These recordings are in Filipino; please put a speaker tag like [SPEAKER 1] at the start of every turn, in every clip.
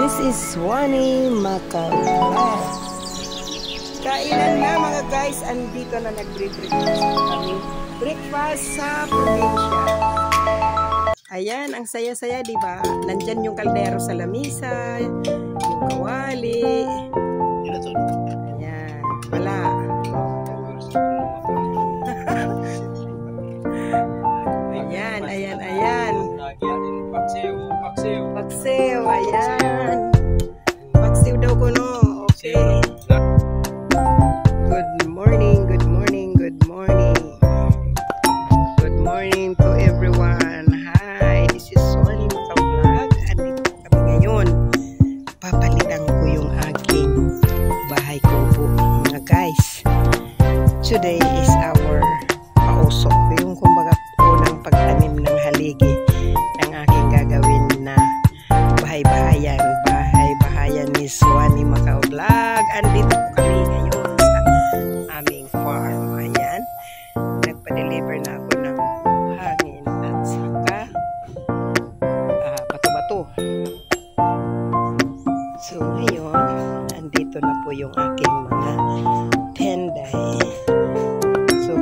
[SPEAKER 1] This is Swanee Macaulay. Kailan na mga guys, andito na nag-breakfast kami. Breakfast sa probinsya. Ayan, ang saya-saya, di ba? Nandyan yung kaldero sa lamisa, yung kawali. Ayan, wala. Ayan. Paksiw, ayan. Paksiw daw ko, no? Okay. Good morning to everyone. Hi, this is Swanee Macaulay. Andito po kami ngayon. Papalitan ko yung aking bahay kubo, mga guys. Today is our pausok. Yung kumbaga unang pagtanim ng haligi ang aking gagawin na bahay-bahayan ni Swanee Macaulay. Andito po kami ngayon sa aming farm. Ayan, nagpa-deliver na ako ng hangin at saka bato-bato. So ngayon, andito na po yung aking mga tenday. So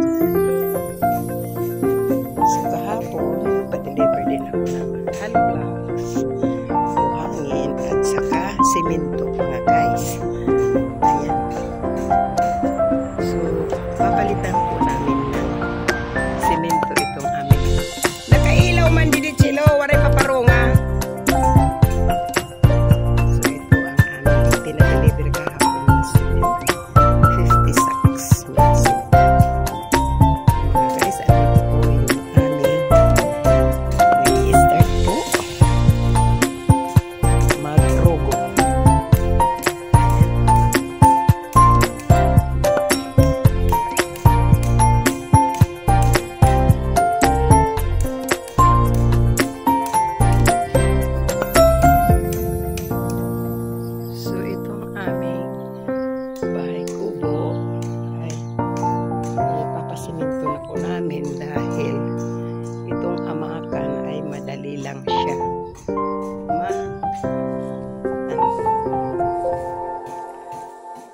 [SPEAKER 1] kahapon, nagpa-deliver din ako ng hollow blocks, hangin at saka semento, mga guys. Ayan. So papalitan po namin ng semento itong amin. Nakailaw man dito chilo, waray paparunga. So ito ang aming pinadeliver kahapon ng semento. 50 sacks. So, mga guys, andito po yung aming nag-i-start po mag-rogo. So itong aming bahay kubo ay ipapasimento na po namin dahil itong amakan ay madali lang siya.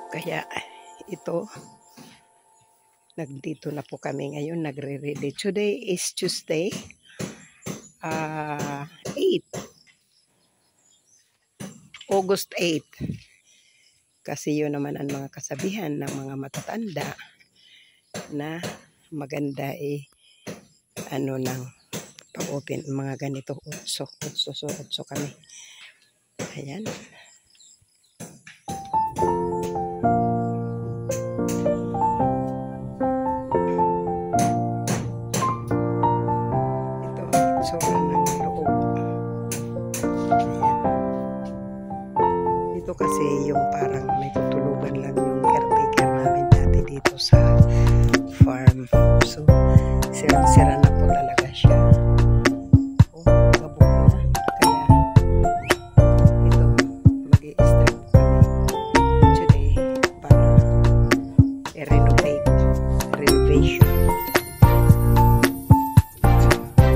[SPEAKER 1] Kaya ito, nagdito na po kami ngayon, nagre-ready. Today is Tuesday, 8 August 8. Kasi yun naman ang mga kasabihan ng mga matatanda na maganda ng pag-open mga ganito. Utso kami. Ayan. Ito ang itsura ng loob. Ayan. Dito kasi yung parang may tutulugan lang yung caretaker namin dati dito sa farm. So, sira-sira na po talaga siya. Kabuk na. Kaya, ito, mag-i-start po kami today para renovation.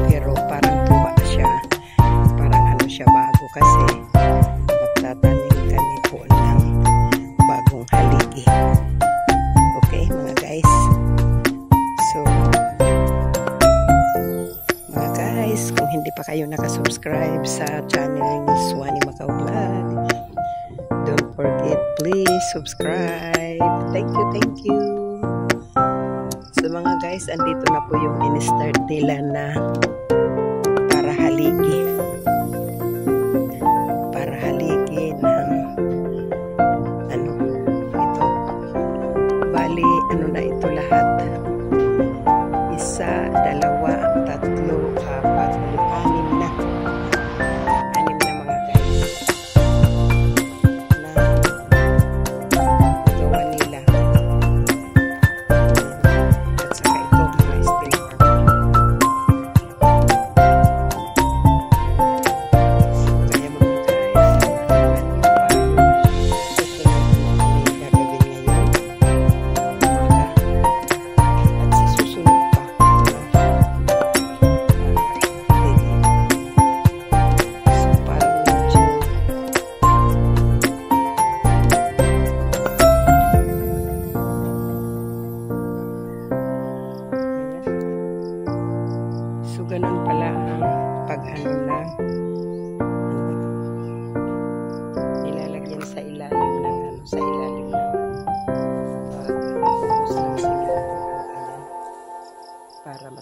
[SPEAKER 1] Pero parang tuwa siya. Parang ano siya, bago kasi magtatanim kami po ng bagong haligi. Okay, mga guys? So, mga guys, kung hindi pa kayo nakasubscribe sa channel ni Swanee Macaulay, don't forget, please subscribe. Thank you. So mga guys, andito na po yung in-start nila na para haligi ng ito. Bali, na ito lahat. 1, 2, 3, 4, 5, 6, 7, 6 na. 6 na mga guys. Na gawa nila. At saka ito, mga steel work.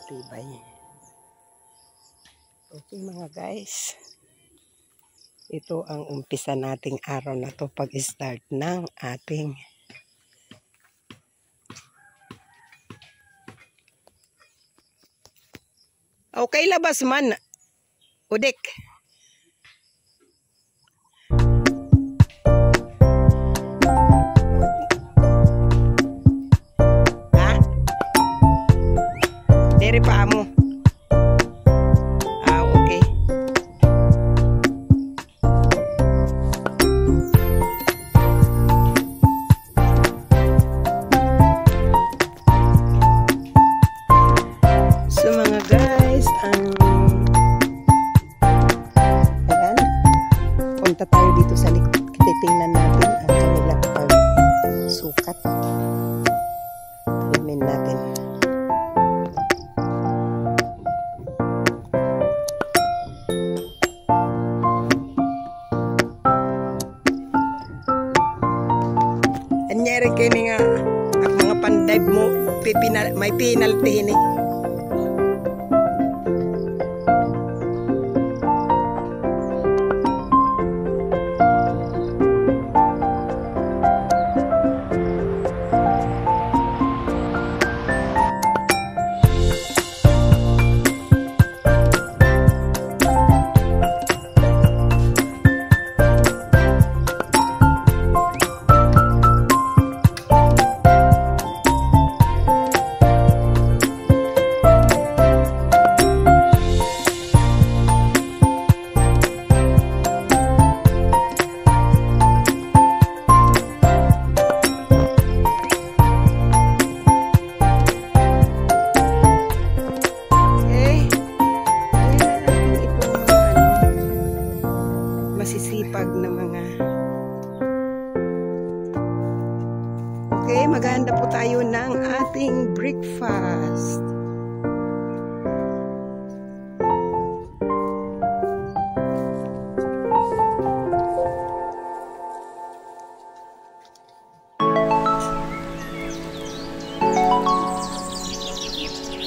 [SPEAKER 1] matibay. Okay mga guys, ito ang umpisa nating araw na to pag-start ng ating okay, labas man Udek. Ha? Dere pa mo. Okay. So mga guys, ayan, punta tayo dito sa likod. Titingnan natin ang kanilang pagsukat. Filmin natin. Anyari kini nga ang mga pandive mo may penalty ni. Masisipag na mga. Okay, maghahanda po tayo ng ating breakfast.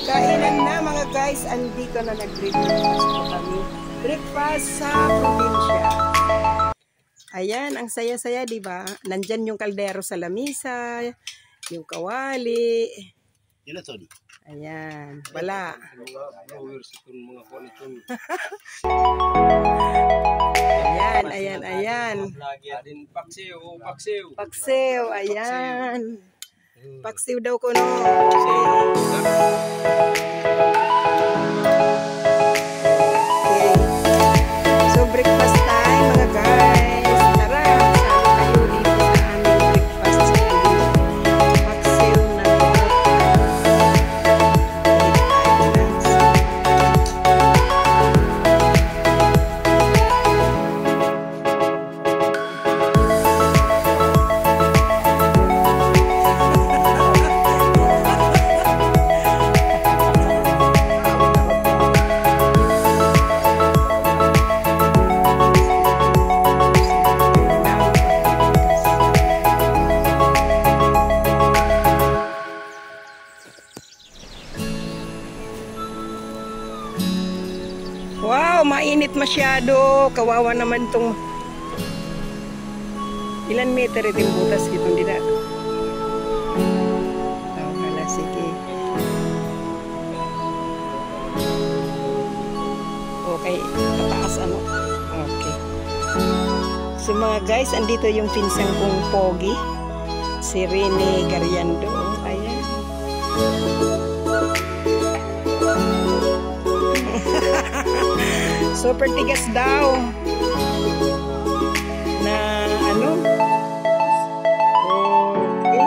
[SPEAKER 1] Kainan na mga guys, andito na nag-breakfast po kami. Breakfast sa probinsya. Ayan, ang saya-saya, di ba? Nandyan yung kaldero sa lamisa, yung kawali. Ayan, wala. Ayan. Paksiw, ayan. Paksiw daw ko, no? Okay. So, breakfast time, mga guys. Tara, sama kayo dito sa aming breakfast sa Pilipinas. Paksiw na to. Wow, mainit masyado. Kawawa naman tong ilan meter itong butas itong dina. Wala, sige. Okay, pataas ano. Okay. So mga guys, andito yung pinsang kong pogi. Si Rene Gariando. Ayan. Super tigas daw na ano. Okay.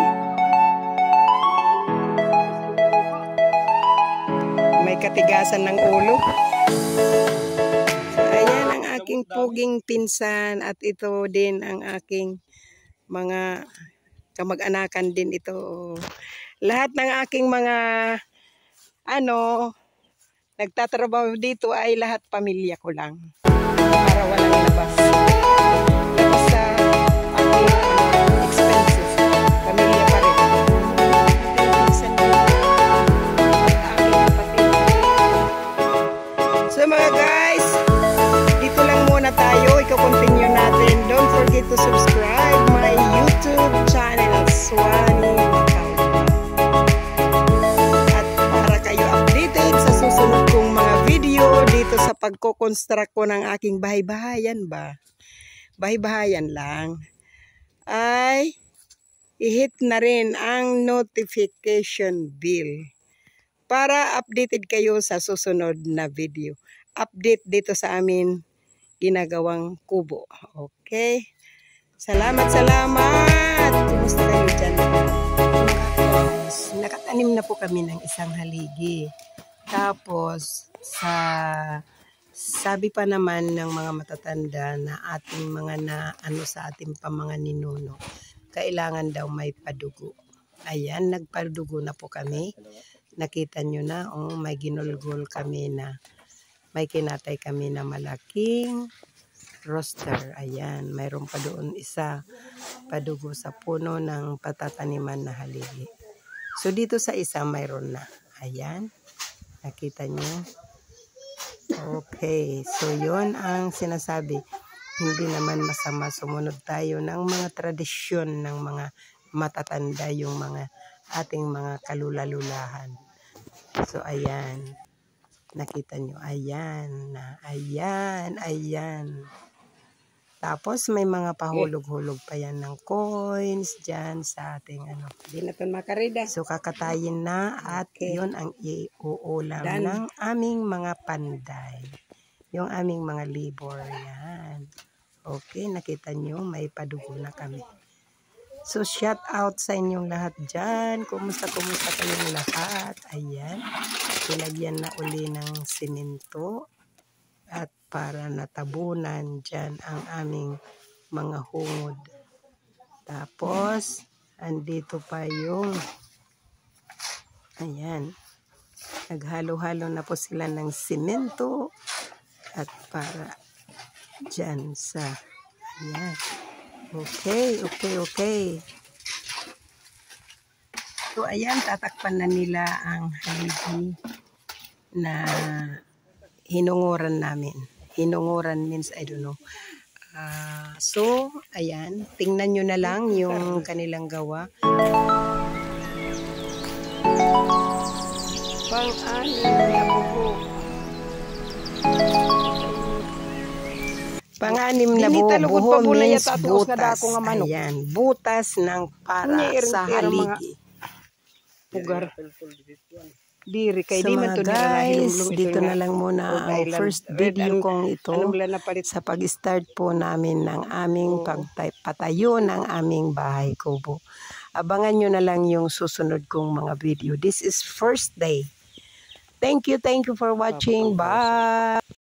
[SPEAKER 1] May katigasan ng ulo. So, ayan ang aking puging pinsan at ito din ang aking mga kamag-anakan din ito. Lahat ng aking mga nagtatrabaho dito ay lahat pamilya ko lang. Para walang labas. Labas sa aking expenses. Pamilya pa rin. At aking kapatid. to subscribe my YouTube channel, Swanny Macaulay. At para kayo updated sa susunod kong mga video dito sa pagko-construct ko ng aking bahay-bahayan ba? Bahay-bahayan lang. Ay i-hit na rin ang notification bell para updated kayo sa susunod na video. Update dito sa amin ginagawang kubo. Okay? Salamat! Kumusta kayo dyan? Nakatanim na po kami ng isang haligi. Tapos, sabi pa naman ng mga matatanda na ating mga sa ating pa mga ninuno, kailangan daw may padugo. Ayan, nagpadugo na po kami. Nakita nyo na, may ginulgol kami na, may kinatay kami na malaking roster. Ayan, mayroon pa doon isa padugo sa puno ng patataniman na haligi. So, dito sa isa mayroon na. Ayan, nakita nyo. Okay, so yon ang sinasabi. Hindi naman masama sumunod tayo ng mga tradisyon ng mga matatanda, yung mga ating mga kalulalulahan. So, ayan. Nakita nyo, ayan. Tapos, may mga pahulog-hulog pa yan ng coins dyan sa ating
[SPEAKER 2] Di na ito makarida.
[SPEAKER 1] So, kakatayin na at yun ang iuulam ng aming mga panday. Yung aming mga libor. Yan. Okay, nakita nyo, may padugo na kami. So, shout out sa inyong lahat dyan. Kumusta kayong lahat? Ayan. Pinagyan na uli ng simento. At para natabunan dyan ang aming mga hungod. Tapos, andito pa yung, ayan. Naghalo-halo na po sila ng simento. At para dyan sa, ayan. Okay. So, ayan, tatakpan na nila ang haligi na hinunguran namin. Hinunguran means, I don't know. So, ayan, tingnan nyo na lang yung kanilang gawa. Pang-anim na buho. Pang-anim na buho means butas. Ayan, butas ng para sa haligi.
[SPEAKER 2] Pugar.
[SPEAKER 1] Diri kay di man to guys, dito na lang muna ang first video kong ito sa pag-start po namin ng aming pagpatayo ng aming bahay kubo. Abangan nyo na lang yung susunod kong mga video. This is first day. Thank you for watching. Bye!